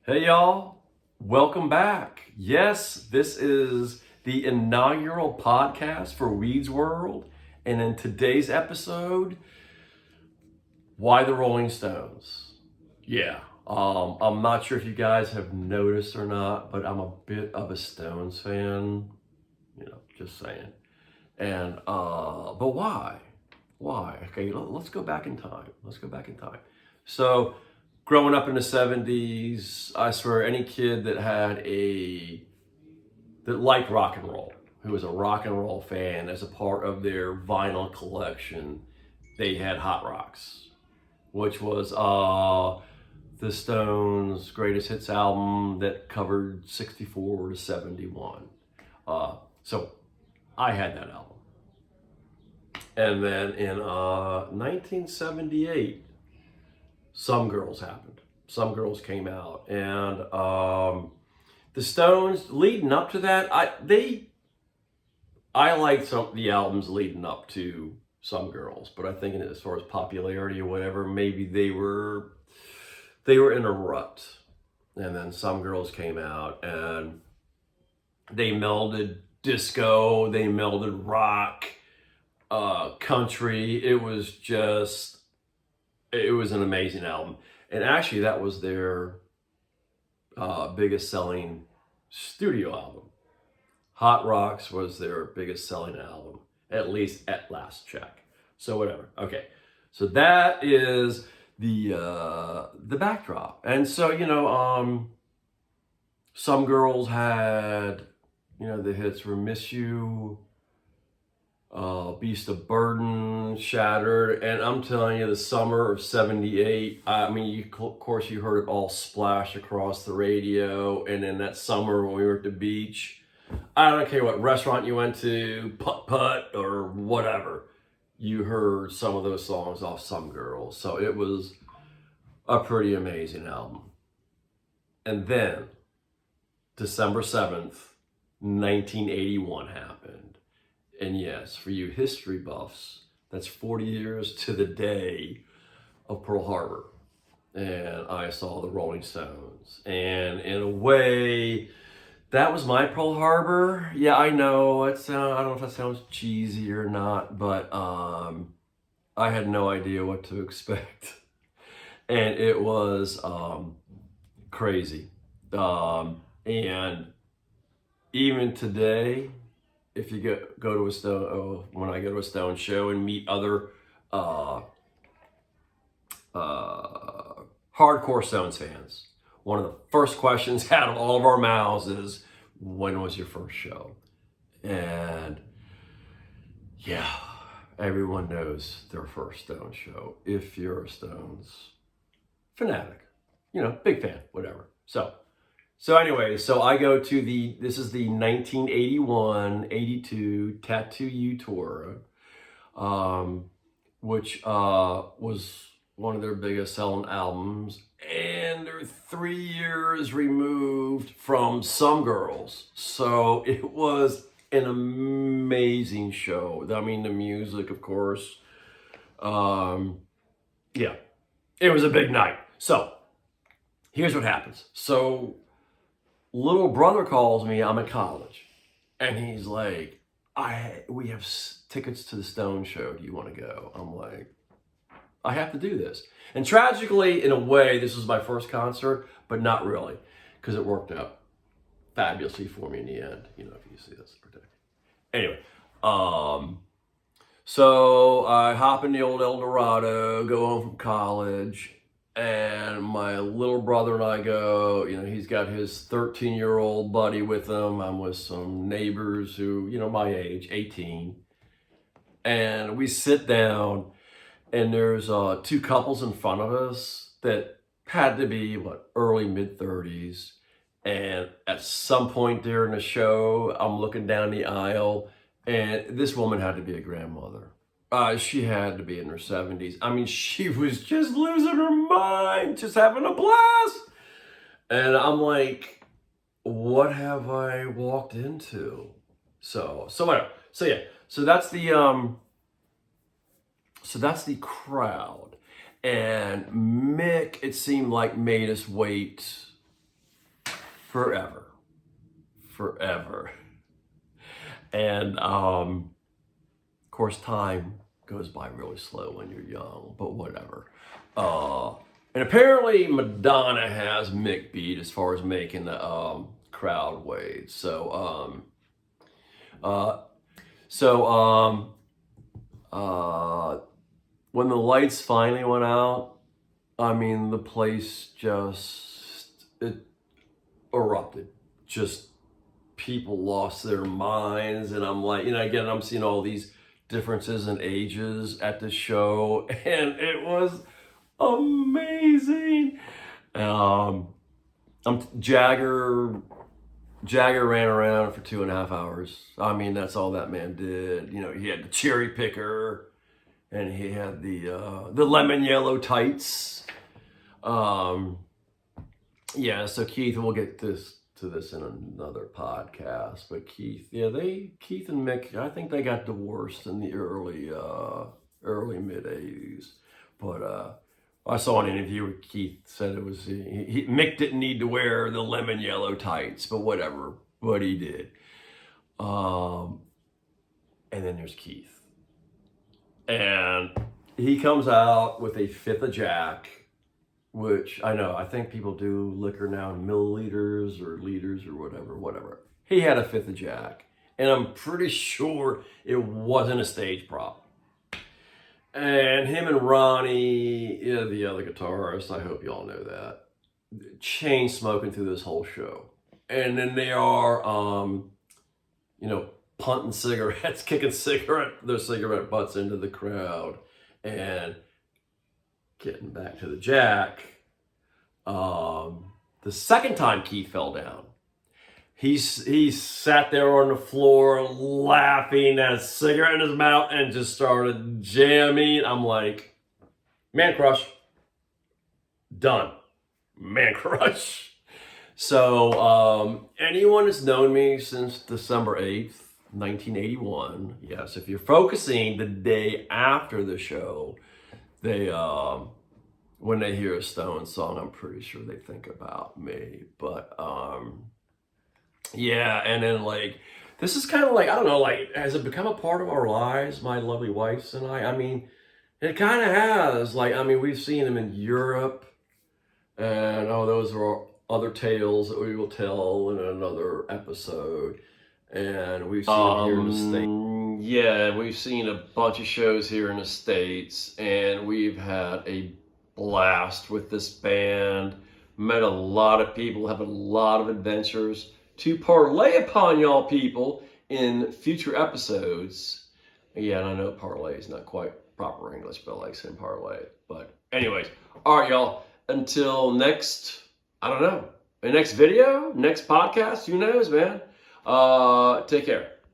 Hey y'all, welcome back. Yes, this is the inaugural podcast for Weeds World. And in today's episode, why the Rolling Stones? Yeah, I'm not sure if you guys have noticed or not, but I'm a bit of a Stones fan, just saying. And, but why? Why? Okay, let's go back in time. Let's go back in time. So, growing up in the 70s, I swear any kid that liked rock and roll, who was a rock and roll fan as a part of their vinyl collection, they had Hot Rocks, which was the Stones' greatest hits album that covered 64 to 71. So I had that album. And then in 1978, Some Girls happened. Some Girls came out, and the Stones leading up to that, I liked some of the albums leading up to Some Girls, but I think as far as popularity or whatever, maybe they were in a rut, and then Some Girls came out, and they melded disco, they melded rock, country. It was an amazing album. And actually, that was their biggest selling studio album. Hot Rocks was their biggest selling album, at least at last check. So whatever. Okay, so that is the backdrop. And so Some Girls had the hits were "Miss You," Beast of Burden, Shattered, and I'm telling you, the summer of '78. I mean, of course, you heard it all splash across the radio. And then that summer when we were at the beach, I don't care what restaurant you went to, Putt Putt or whatever, you heard some of those songs off Some Girls. So it was a pretty amazing album. And then December 7th, 1981 happened. And yes, for you history buffs, that's 40 years to the day of Pearl Harbor. And I saw the Rolling Stones. And in a way, that was my Pearl Harbor. Yeah, I know. I don't know if that sounds cheesy or not, but I had no idea what to expect. And it was crazy. And even today, if you go to a Stone, when I go to a Stone show and meet other hardcore Stones fans, one of the first questions out of all of our mouths is, when was your first show? And yeah, everyone knows their first Stones show. If you're a Stones fanatic, big fan, whatever. So anyway, so I go to this is the 1981-82 Tattoo You tour, which was one of their biggest selling albums. And they're 3 years removed from Some Girls. So it was an amazing show. I mean, the music, of course. Yeah, it was a big night. So here's what happens. So little brother calls me. I'm at college, and he's like, we have tickets to the Stone show. Do you want to go? I'm like, I have to do this. And tragically, in a way, this was my first concert, but not really, because it worked out fabulously for me in the end. If you see this. Anyway, so I hop in the old Eldorado, go home from college, and my little brother and I go. He's got his 13-year-old buddy with him. I'm with some neighbors who, my age, 18. And we sit down, and there's two couples in front of us that had to be, early, mid-30s. And at some point during the show, I'm looking down the aisle, and this woman had to be a grandmother. She had to be in her 70s. I mean, she was just losing her mind, just having a blast. And I'm like, what have I walked into? So whatever. So yeah, so that's the crowd. And Mick, it seemed like, made us wait forever. And of course, time goes by really slow when you're young, but whatever. And apparently Madonna has Mick beat as far as making the crowd wait. When the lights finally went out, I mean, the place it erupted. Just people lost their minds, and I'm like, again, I'm seeing all these differences in ages at the show, and it was amazing. Jagger ran around for 2.5 hours. I mean, that's all that man did. He had the cherry picker, and he had the lemon yellow tights. Yeah, so Keith, we'll get to this in another podcast. But Keith and Mick, I think they got divorced in the early mid '80s. But I saw an interview where Keith said it was Mick didn't need to wear the lemon yellow tights, but whatever, but he did. And then there's Keith, and he comes out with a fifth of Jack, which I think people do liquor now in milliliters or liters or whatever. He had a fifth of Jack, and I'm pretty sure it wasn't a stage prop. And him and Ronnie, the other guitarist, I hope you all know that, chain smoking through this whole show. And then they are, punting cigarettes, kicking their cigarette butts into the crowd. And getting back to the Jack, the second time Keith fell down, he sat there on the floor laughing, had a cigarette in his mouth, and just started jamming. I'm like, man crush. Done. Man crush. So anyone that's known me since December 8th, 1981, yes, if you're focusing the day after the show, they when they hear a Stone song, I'm pretty sure they think about me. But yeah, and then this is kind of I don't know, has it become a part of our lives, my lovely wife and I? I mean, it kind of has. We've seen them in Europe, and those are other tales that we will tell in another episode. And we've seen them here in the States. Yeah, we've seen a bunch of shows here in the States, and we've had a blast with this band. Met a lot of people, have a lot of adventures to parlay upon y'all people in future episodes. Yeah, and I know parlay is not quite proper English, but I like saying parlay. But anyways, all right, y'all. Until next, I don't know, the next video, next podcast, who knows, man. Take care.